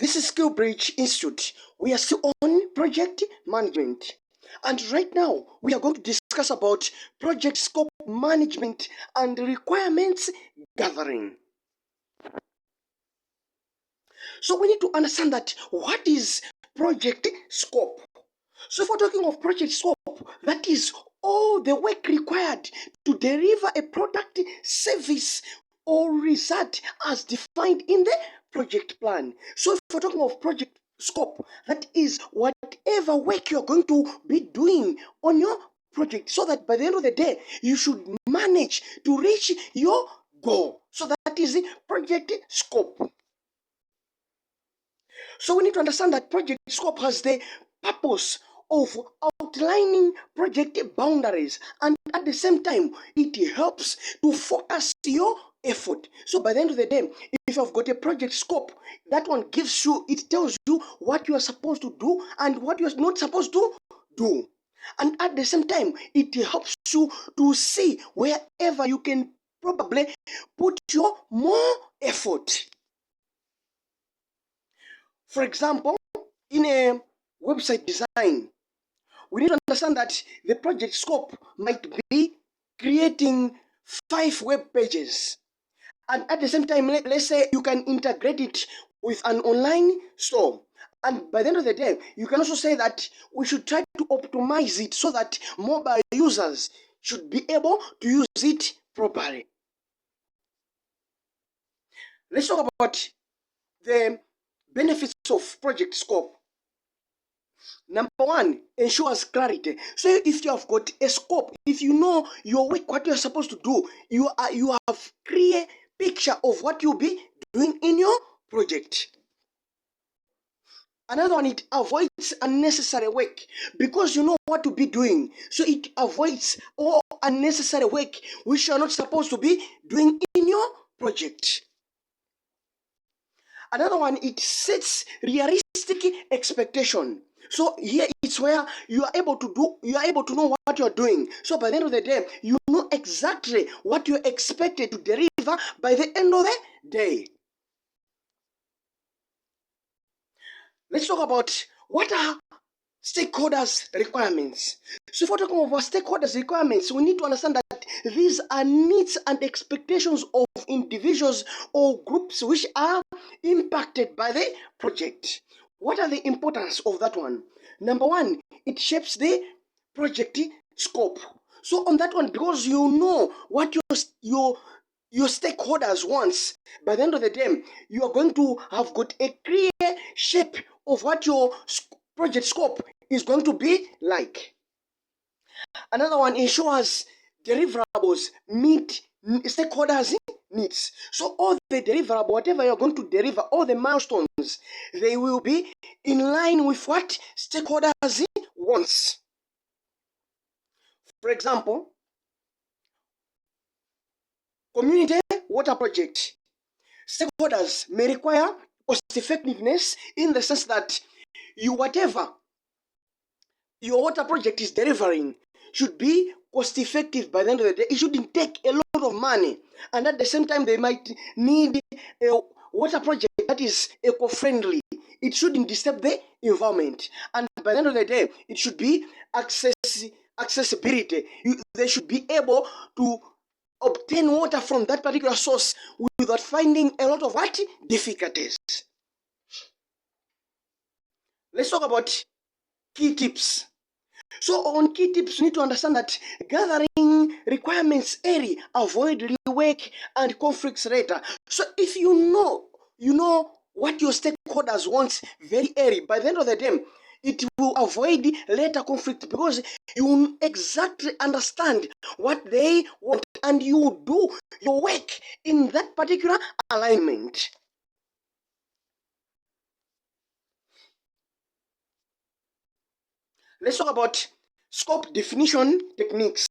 This is SkillBridge Institute. We are still on project management. And right now, we are going to discuss about project scope management and requirements gathering. So we need to understand that what is project scope. So if we're talking of project scope, that is all the work required to deliver a product, service, or result as defined in the project plan. So if we're talking of project scope, that is whatever work you're going to be doing on your project, so that by the end of the day, you should manage to reach your goal. So that is the project scope. So we need to understand that project scope has the purpose of outlining project boundaries, and at the same time it helps to focus your effort. So by the end of the day, if you've got a project scope, that one gives you, it tells you what you are supposed to do and what you are not supposed to do. And at the same time, it helps you to see wherever you can probably put your more effort. For example, in a website design, we need to understand that the project scope might be creating 5 web pages. And at the same time, let's say you can integrate it with an online store. And by the end of the day, you can also say that we should try to optimize it so that mobile users should be able to use it properly. Let's talk about the benefits of project scope. Number one, ensures clarity. So if you have got a scope, if you know your work, what you're supposed to do, you have clear picture of what you'll be doing in your project. Another one, it avoids unnecessary work because you know what to be doing. So it avoids all unnecessary work which you are not supposed to be doing in your project. Another one, it sets realistic expectation. So here it's where you are able to know what you're doing. So by the end of the day, you know exactly what you're expected to deliver by the end of the day. Let's talk about what are stakeholders' requirements. So if we're talking about stakeholders' requirements, we need to understand that these are needs and expectations of individuals or groups which are impacted by the project. What are the importance of that one? Number one, it shapes the project scope. So on that one, because you know what your stakeholders wants, by the end of the day, you are going to have got a clear shape of what your project scope is going to be like. Another one ensures deliverables meet stakeholders' needs. So all the deliverable, whatever you're going to deliver, all the milestones, they will be in line with what stakeholders wants. For example, community water project. Stakeholders may require cost effectiveness in the sense that whatever your water project is delivering should be cost effective by the end of the day. It shouldn't take a lot of money. And at the same time, they might need a water project that is eco-friendly. It shouldn't disturb the environment. And by the end of the day, it should be accessibility. They should be able to obtain water from that particular source without finding a lot of what? Difficulties. Let's talk about key tips. So on key tips, you need to understand that gathering requirements early, avoid rework and conflicts later. So if you know what your stakeholders want very early, by the end of the day, it will avoid later conflict because you exactly understand what they want and you do your work in that particular alignment. Let's talk about scope definition techniques.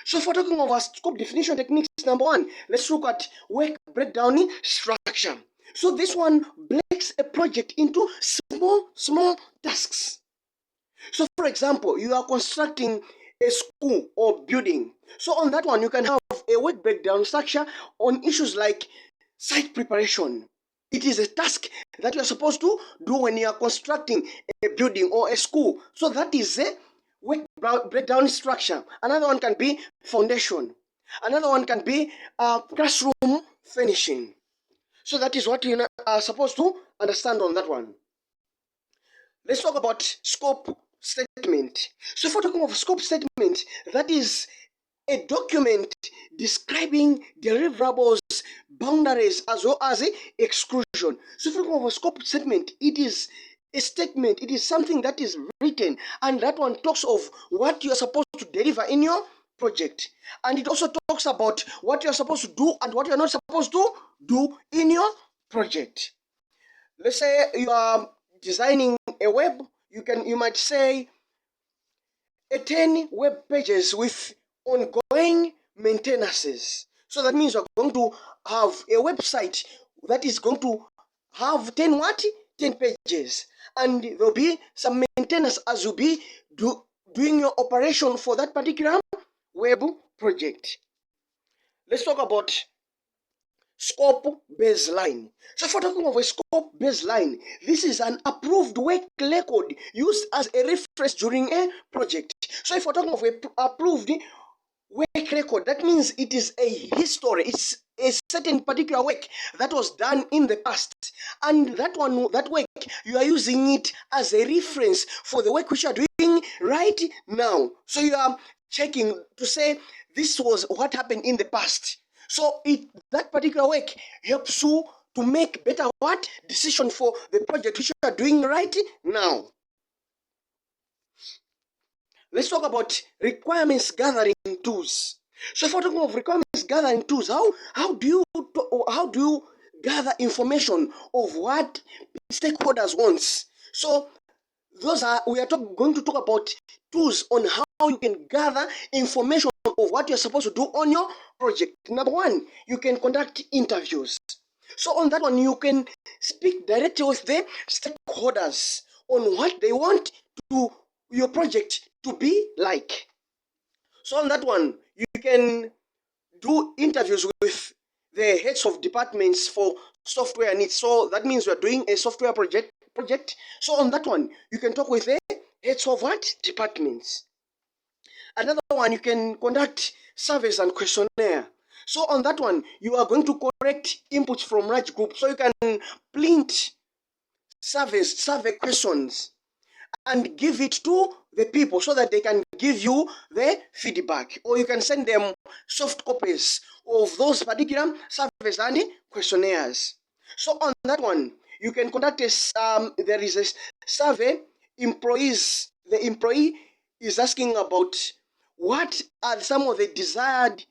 So if we're talking about scope definition techniques, number one, let's look at work breakdown structure. So this one breaks a project into small tasks. So for example, you are constructing a school or building. So on that one, you can have a work breakdown structure on issues like site preparation, It is a task that you are supposed to do when you are constructing a building or a school. So that is a work breakdown structure. Another one can be foundation. Another one can be classroom finishing. So that is what you are supposed to understand on that one. Let's talk about scope statement. So if we're talking of scope statement, that is a document describing deliverables, boundaries, as well as exclusion. So if we're talking of a scope statement, it is a statement, it is something that is written, and that one talks of what you are supposed to deliver in your project. And it also talks about what you are supposed to do and what you are not supposed to do in your project. Let's say you are designing a web, you might say 10 web pages with ongoing maintenances. So that means you're going to have a website that is going to have 10 what? 10 pages. And there'll be some maintenance as you'll be doing your operation for that particular web project. Let's talk about scope baseline. So if we're talking of a scope baseline, this is an approved work record used as a reference during a project. So if we're talking of a approved work record, that means it is a history. It's a certain particular work that was done in the past, and that work, you are using it as a reference for the work which you are doing right now. So you are checking to say this was what happened in the past. So that particular work helps you to make better what decision for the project which you are doing right now. Let's talk about requirements gathering tools. So if we're talking of requirements gathering tools, how do you gather information of what stakeholders want? So we are going to talk about tools on how you can gather information of what you're supposed to do on your project. Number one, you can conduct interviews. So on that one, you can speak directly with the stakeholders on what they want your project to be like. So on that one, you can do interviews with the heads of departments for software needs. So that means we are doing a software project. So on that one, you can talk with the heads of what departments. Another one, you can conduct surveys and questionnaire. So on that one, you are going to collect inputs from large groups. So you can print survey questions and give it to the people so that they can give you the feedback, or you can send them soft copies of those particular surveys and questionnaires. So on that one, you can conduct there is a survey. The employee is asking about what are some of the desired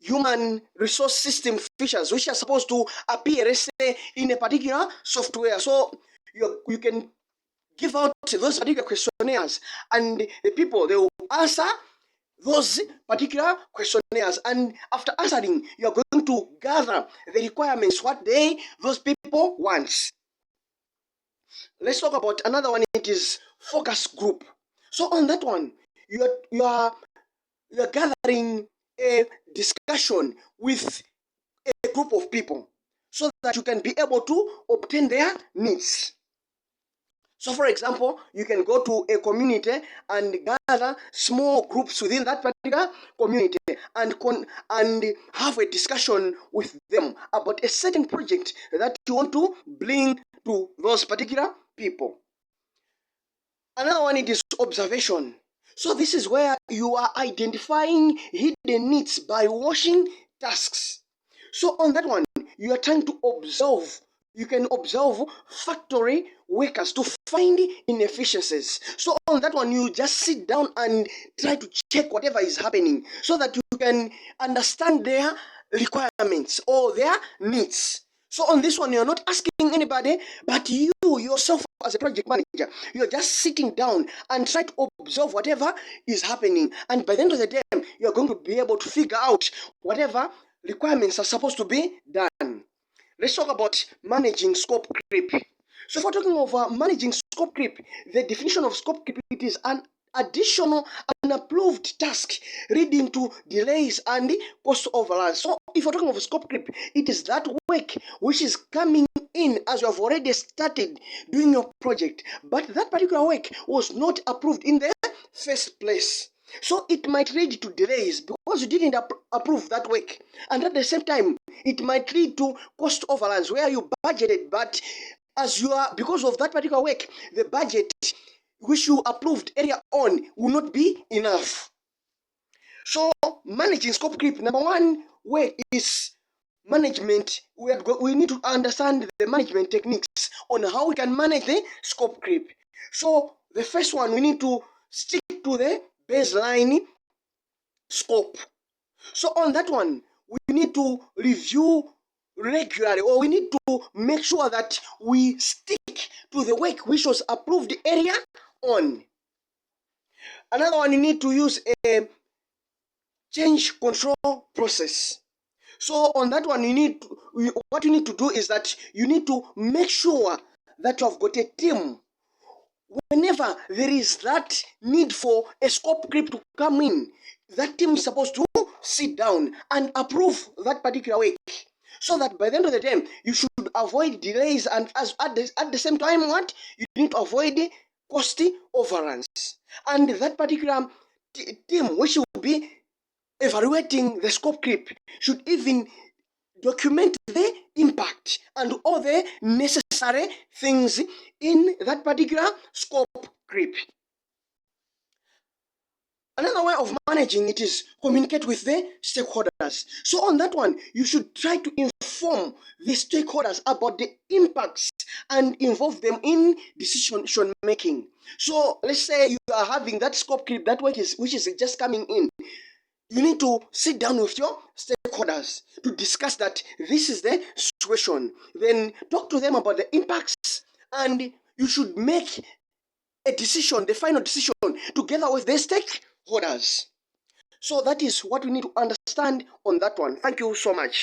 human resource system features which are supposed to appear, let's say, in a particular software. So you can give out those particular questionnaires, and the people, they will answer those particular questionnaires, and after answering, you are going to gather the requirements, what those people want. Let's talk about another one. It is focus group. So on that one, you are gathering a discussion with a group of people so that you can be able to obtain their needs. So for example, you can go to a community and gather small groups within that particular community and have a discussion with them about a certain project that you want to bring to those particular people. Another one, it is observation. So this is where you are identifying hidden needs by watching tasks. So on that one, you are trying to observe. You can observe factory workers to find inefficiencies. So on that one, you just sit down and try to check whatever is happening so that you can understand their requirements or their needs. So on this one, you're not asking anybody, but you yourself as a project manager, you're just sitting down and try to observe whatever is happening. And by the end of the day, you're going to be able to figure out whatever requirements are supposed to be done. Let's talk about managing scope creep. So if we're talking of managing scope creep, the definition of scope creep, it is an additional unapproved task leading to delays and cost overruns. So if we're talking of scope creep, it is that work which is coming in as you have already started doing your project, but that particular work was not approved in the first place. So it might lead to delays because you didn't approve that work. And at the same time, it might lead to cost overruns where you budgeted, but as you are, because of that particular work, the budget which you approved earlier on will not be enough. So managing scope creep, number one way is management. We need to understand the management techniques on how we can manage the scope creep. So the first one, we need to stick to the baseline scope. So on that one, we need to review regularly, or we need to make sure that we stick to the work which was approved earlier on. Another one, you need to use a change control process. So on that one, what you need to do is that you need to make sure that you have got a team. Whenever there is that need for a scope creep to come in, that team is supposed to sit down and approve that particular work, so that by the end of the day, you should avoid delays, and at the same time, what you need to avoid costly overruns. And that particular team, which will be evaluating the scope creep, should even document the impact and all the necessary things in that particular scope creep. Another way of managing it is communicate with the stakeholders. So on that one, you should try to inform the stakeholders about the impacts and involve them in decision making. So let's say you are having that scope creep, that work which is just coming in. You need to sit down with your stakeholders to discuss that this is the situation. Then talk to them about the impacts, and you should make a decision, the final decision, together with the stakeholders. So that is what we need to understand on that one. Thank you so much.